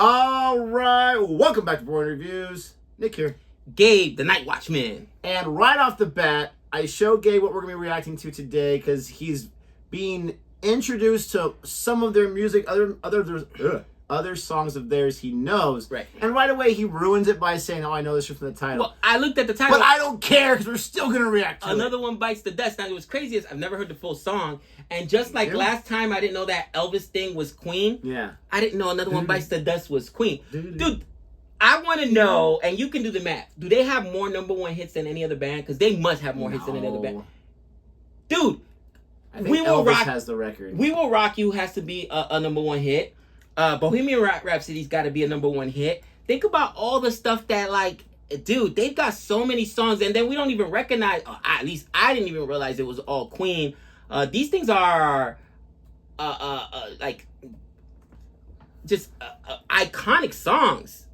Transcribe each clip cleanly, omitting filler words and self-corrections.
All right, welcome back to Boring Reviews. Nick here. Gabe, the Night Watchman. And right off the bat, I show Gabe what we're going to be reacting to today because he's being introduced to some of their music, other songs of theirs he knows. Right. And right away, he ruins it by saying, oh, I know this just from the title. Well, I looked at the title. But I don't care because we're still going to react to Another One Bites the Dust. Now, it was crazy is I've never heard the full song. And just like last time, I didn't know that Elvis thing was Queen. Yeah. I didn't know Another One Bites the Dust was Queen. Dude, I want to know, and you can do the math. Do they have more number one hits than any other band? Because they must have more hits than any other band. Dude, I think Elvis has the record. We Will Rock You has to be a number one hit. Bohemian Rhapsody's got to be a number one hit. Think about all the stuff that, like, dude, they've got so many songs, and then we don't even recognize, at least I didn't even realize it was all Queen. These things are, like, just iconic songs.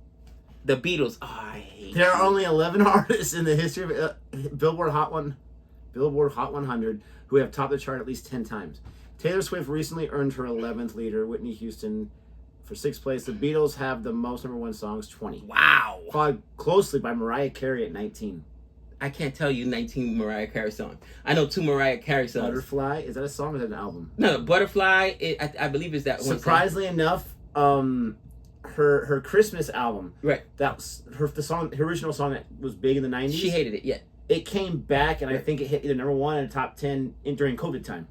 The Beatles. Oh, I hate There are only 11 artists in the history of Billboard Hot 100 who have topped the chart at least 10 times. Taylor Swift recently earned her 11th leader. Whitney Houston for 6th place. The Beatles have the most number one songs, 20. Wow. Followed closely by Mariah Carey at 19. I can't tell you 19 Mariah Carey songs. I know 2 Mariah Carey songs. Butterfly, is that a song or is that an album? No, Butterfly, I believe is that one. Surprisingly enough, her Christmas album, right? That was her original song that was big in the 90s. She hated it, yeah. It came back, and I think it hit either number one in the top 10 during COVID time.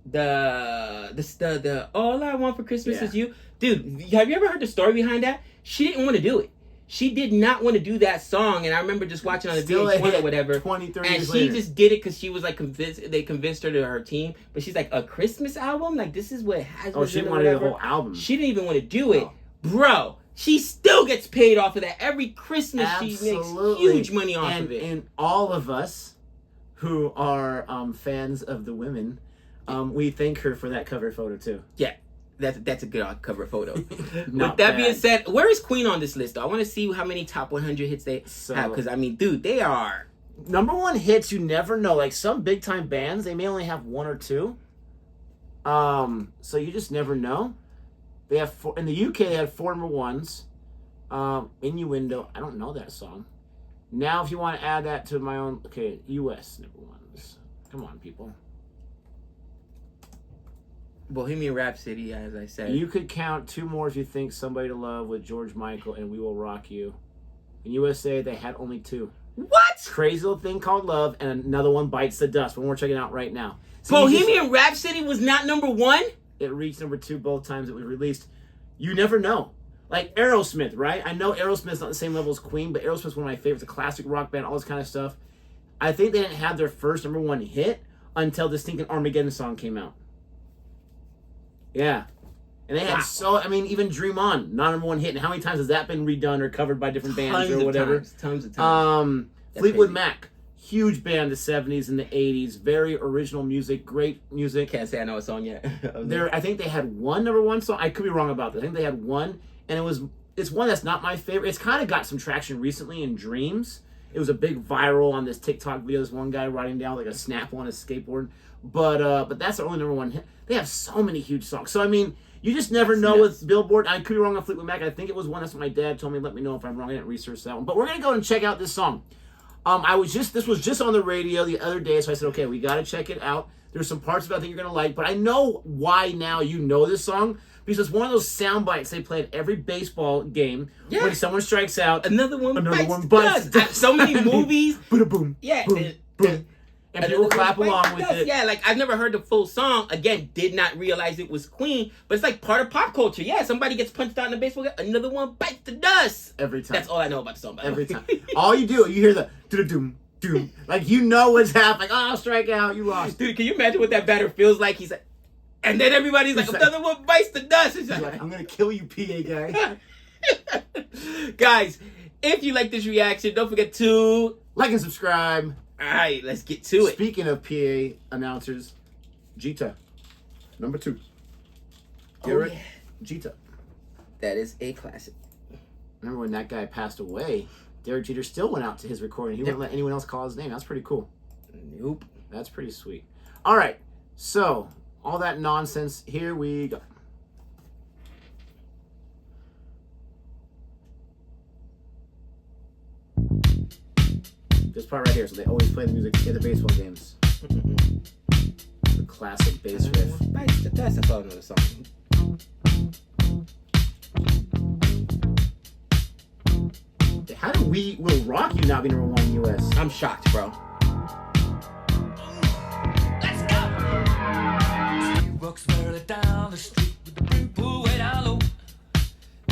The All I Want for Christmas Is You. Dude, have you ever heard the story behind that? She didn't want to do it. She did not want to do that song, and I remember just watching on the VH1 or whatever. 20, 30 and years she later. just did it because she was like convinced. They convinced her to her team, but she's like, a Christmas album? Like, this is what it has. Oh, she wanted the whole album. She didn't even want to do it, bro. She still gets paid off of that every Christmas. Absolutely. She makes huge money off of it. And all of us who are fans of the women, we thank her for that cover photo too. Yeah. That's a good cover photo. With that being said, where is Queen on this list, though? I want to see how many top 100 hits they have. Because, I mean, dude, they are... Number one hits, you never know. Like, some big-time bands, they may only have 1 or 2. So you just never know. They have 4... In the UK, they had 4 number ones. Innuendo. I don't know that song. Now, if you want to add that to my own... Okay, US number ones. Come on, people. Bohemian Rhapsody, as I said. You could count 2 more if you think Somebody to Love with George Michael and We Will Rock You. In USA, they had only 2. What? Crazy Little Thing Called Love and Another One Bites the Dust. One we're checking out right now. So Bohemian Rhapsody was not number 1? It reached number 2 both times it was released. You never know. Like Aerosmith, right? I know Aerosmith's not the same level as Queen, but Aerosmith's one of my favorites. A classic rock band, all this kind of stuff. I think they didn't have their first number 1 hit until this stinking Armageddon song came out. Yeah. And they had I mean, even Dream On, not number 1 hit. And how many times has that been redone or covered by different bands or whatever? Tons of times. Fleetwood Mac, huge band the 70s and the 80s. Very original music, great music. Can't say I know a song yet. I think they had 1 number 1 song. I could be wrong about that. I think they had 1, and it's one that's not my favorite. It's kind of got some traction recently in Dreams. It was a big viral on this TikTok video. This one guy riding down like a Snapple on his skateboard. But that's their only number 1 hit. They have so many huge songs. So, I mean, you just never know with Billboard. I could be wrong on Fleetwood Mac. I think it was one. That's what my dad told me. Let me know if I'm wrong. I didn't research that one. But we're going to go and check out this song. This was just on the radio the other day, so I said, okay, we got to check it out. There's some parts of it I think you're going to like. But I know why now you know this song. Because it's one of those sound bites they play at every baseball game when someone strikes out. Another one bites. So many movies. Boom. Yeah. Boom. And people clap along with it. Yeah, like I've never heard the full song. Again, did not realize it was Queen, but it's like part of pop culture. Yeah, somebody gets punched out in a baseball game, another one bites the dust. Every time. That's all I know about the song. Every time. All you do, you hear the doom. Like you know what's happening. Like, oh, strike out, you lost. Dude, can you imagine what that batter feels like? He's like, and then everybody's like, another one bites the dust. He's like, I'm gonna kill you, PA guy. Guys, if you like this reaction, don't forget to like and subscribe. All right, let's get to it. Speaking of PA announcers, Jeter, number 2. Garrett Jeter. That is a classic. Remember when that guy passed away? Derek Jeter still went out to his recording. He wouldn't let anyone else call his name. That's pretty cool. Nope. That's pretty sweet. All right, so all that nonsense. Here we go. This part right here. So they always play the music in the baseball games. The classic bass riff. That's a another song. How do We Will Rock You not be number 1 in the US? I'm shocked, bro. Let's go. He walks barely down the street with the brim pulled way down low.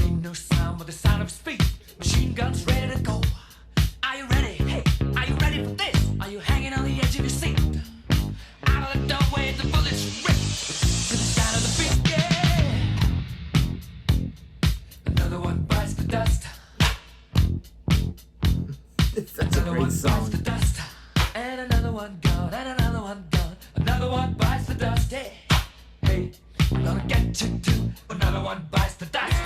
Ain't no sound but the sound of his feet. Machine guns ready to go. Are you ready? Hey, are you ready for this? Are you hanging on the edge of your seat? Out of the doorway, the bullets rip to the sound of the beat. Yeah. Another one bites the dust. That's a Another great one bites song. the dust. And another one gone. And another one gone. Another one bites the dust. Hey, hey, I'm gonna get you too. Another one bites the dust.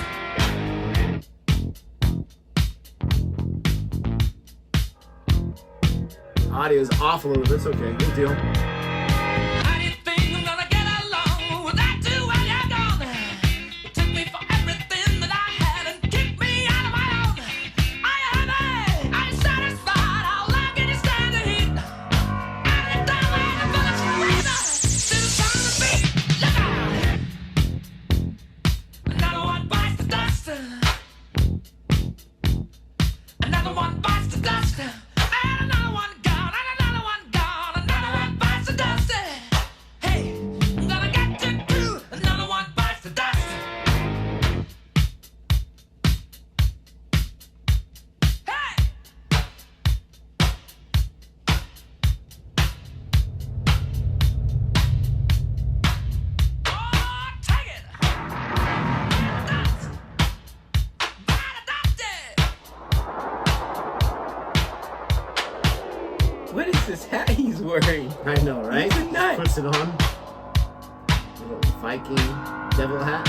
Audio is off a little bit. It's okay. Good deal. How do you think I'm gonna get along without you while you're gone? You took me for everything that I had and kicked me out of my own. Are you happy? Are you satisfied? How long can you stand the heat? Out of the doorway, the bullets rip to the sound of the beat. Look out! Another one bites the dust. Another one bites the dust. And another one gone. And another one gone. Another one bites the dust. Hey, I'm gonna get you too. Another one bites the dust. Hey! Oh, take it! Dust! Bite the dust, yeah! What is this hat he's wearing? I know, right? He's a nut. Puts it on. Little Viking devil hat.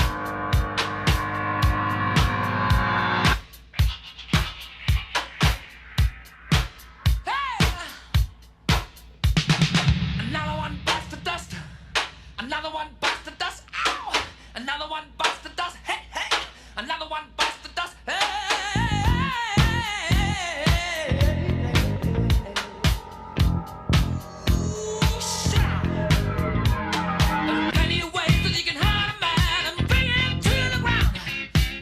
Hey! Another one bites the dust. Another one bites the dust. Ow! Another one bites the dust. Hey, hey! Another one bites the dust. Shut up! There are plenty of ways that you can hurt a man and bring him to the ground.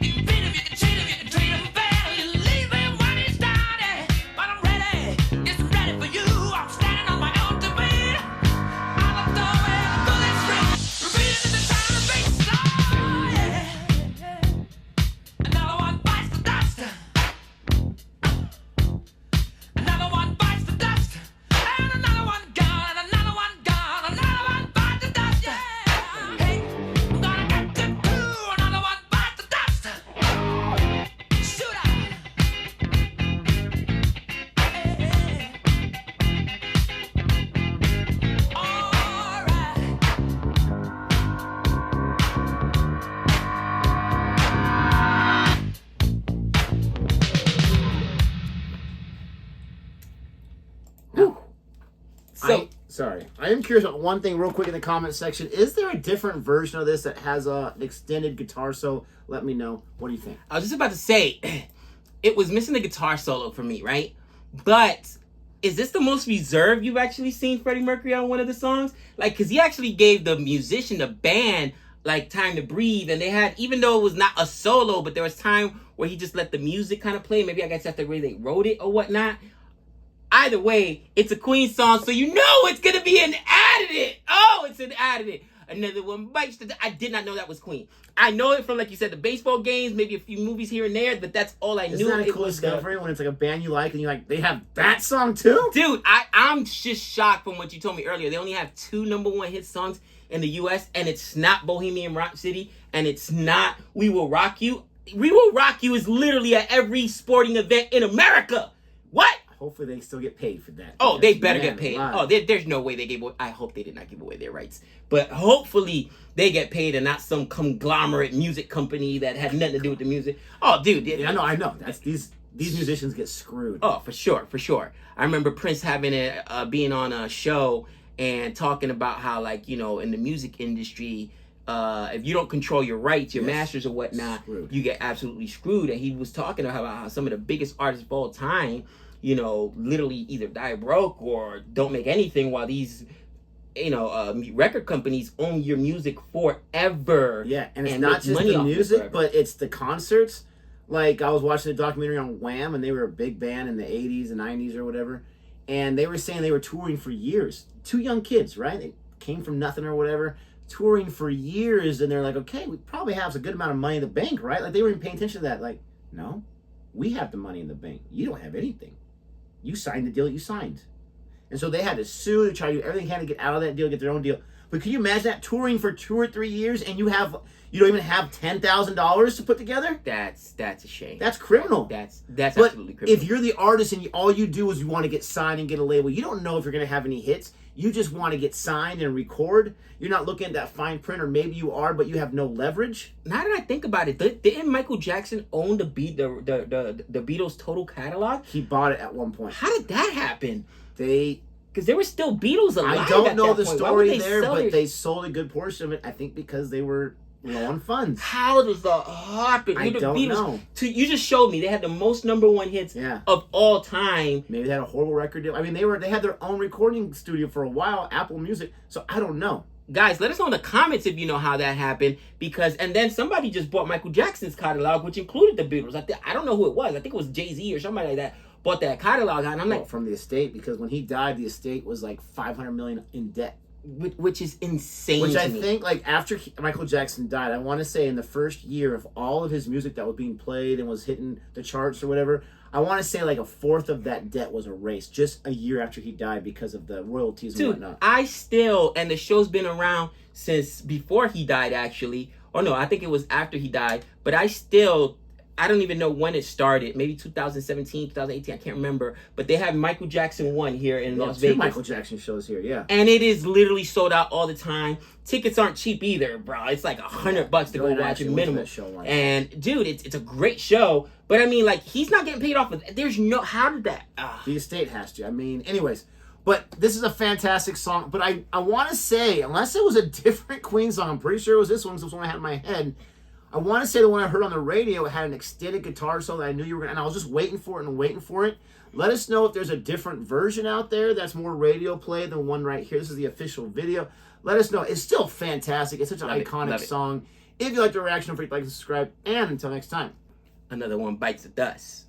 You can beat him, you can cheat him, you can treat him bad, you leave him when he's down. But I'm ready, yes, I'm ready for you. I'm standing on my own two feet. Out the doorway, the bullets rip, repeating in the sound of bass. Oh, yeah. Another one bites the dust. Another one bites the dust. And another one gone. And another one gone. Another one bites the dust. Yeah. Hey, I'm gonna get you too. Another one bites the dust. Shoot out. Hey. All right. Sorry. I am curious about one thing real quick in the comment section. Is there a different version of this that has an extended guitar solo? Let me know. What do you think? I was just about to say, it was missing the guitar solo for me, right? But is this the most reserved you've actually seen Freddie Mercury on one of the songs? Like, because he actually gave the musician, the band, like, time to breathe. And they had, even though it was not a solo, but there was time where he just let the music kind of play. Maybe I guess that's the way they wrote it or whatnot. Either way, it's a Queen song, so you know it's going to be an added. Oh, it's an added. Another one bites the... I did not know that was Queen. I know it from, like you said, the baseball games, maybe a few movies here and there, but that's all I Isn't knew. that a It cool was discovery when it's like a band you like and you're like, they have that song too? Dude, I'm just shocked from what you told me earlier. They only have 2 number 1 hit songs in the U.S., and it's not Bohemian Rhapsody, and it's not We Will Rock You. We Will Rock You is literally at every sporting event in America. What? Hopefully they still get paid for that. Oh, they Because, better man, get paid. alive. Oh, there's no way they gave away. I hope they did not give away their rights. But hopefully they get paid and not some conglomerate music company that had nothing to do with the music. Oh, dude. Yeah, I know. That's these musicians get screwed. Oh, for sure. I remember Prince having being on a show and talking about how, like, you know, in the music industry, if you don't control your rights, your masters or whatnot, Screwed. you get absolutely screwed. And he was talking about how some of the biggest artists of all time literally either die broke or don't make anything, while these record companies own your music forever. Yeah, and it's and not make just money the off of it music, forever. but it's the concerts. Like, I was watching a documentary on Wham, and they were a big band in the 80s and 90s or whatever, and they were saying they were touring for years. Two young kids, right? They came from nothing or whatever, touring for years, and they're like, okay, we probably have a good amount of money in the bank, right? Like, they weren't even paying attention to that. Like, no, we have the money in the bank. You don't have anything. You signed the deal that you signed. And so they had to sue, to try to do everything they can to get out of that deal, get their own deal. But can you imagine that, touring for 2 or 3 years, and you don't even have $10,000 to put together? That's a shame. That's criminal. That's But absolutely criminal. if you're the artist and all you do is you want to get signed and get a label, you don't know if you're going to have any hits. You just want to get signed and record. You're not looking at that fine print, or maybe you are, but you have no leverage. Now that I think about it, didn't Michael Jackson own the Beatles' total catalog? He bought it at one point. How did that happen? They Because there were still Beatles alive. I don't at know that the point. Why would story they there, sell but their- they sold a good portion of it, I think, because they were low on funds. How does that happen? I You're the don't Beatles. know. You just showed me they had the most number one hits Yeah. of all time. Maybe they had a horrible record deal. I mean, they had their own recording studio for a while, Apple Music. So I don't know. Guys, let us know in the comments if you know how that happened. And then somebody just bought Michael Jackson's catalog, which included the Beatles. I don't know who it was. I think it was Jay-Z or somebody like that bought that catalog. And I'm Well, like, from the estate, because when he died, the estate was like $500 million in debt. which is insane. Which to I me. think, like, after Michael Jackson died, I want to say in the first year of all of his music that was being played and was hitting the charts or whatever, I want to say like a fourth of that debt was erased just a year after he died because of the royalties and Dude, whatnot. and the show's been around since before he died, actually. Or no, I think it was after he died. But I don't even know when it started. Maybe 2017, 2018, I can't remember. But they have Michael Jackson 1 here in Las Two Vegas. Michael Jackson shows here, yeah. And it is literally sold out all the time. Tickets aren't cheap either, bro. It's like $100 to go watch it actually went to minimum. that show once. And dude, it's a great show. But I mean, like, he's not getting paid off of. How did that? The estate has to. I mean, anyways. But this is a fantastic song. But I want to say, unless it was a different Queen song, I'm pretty sure it was this one, because it was one I had in my head. I want to say the one I heard on the radio, it had an extended guitar solo that I knew you were going to, and I was just waiting for it. Let us know if there's a different version out there that's more radio play than one right here. This is the official video. Let us know. It's still fantastic. It's such an iconic song. If you like the reaction, don't forget to like and subscribe. And until next time. Another one bites the dust.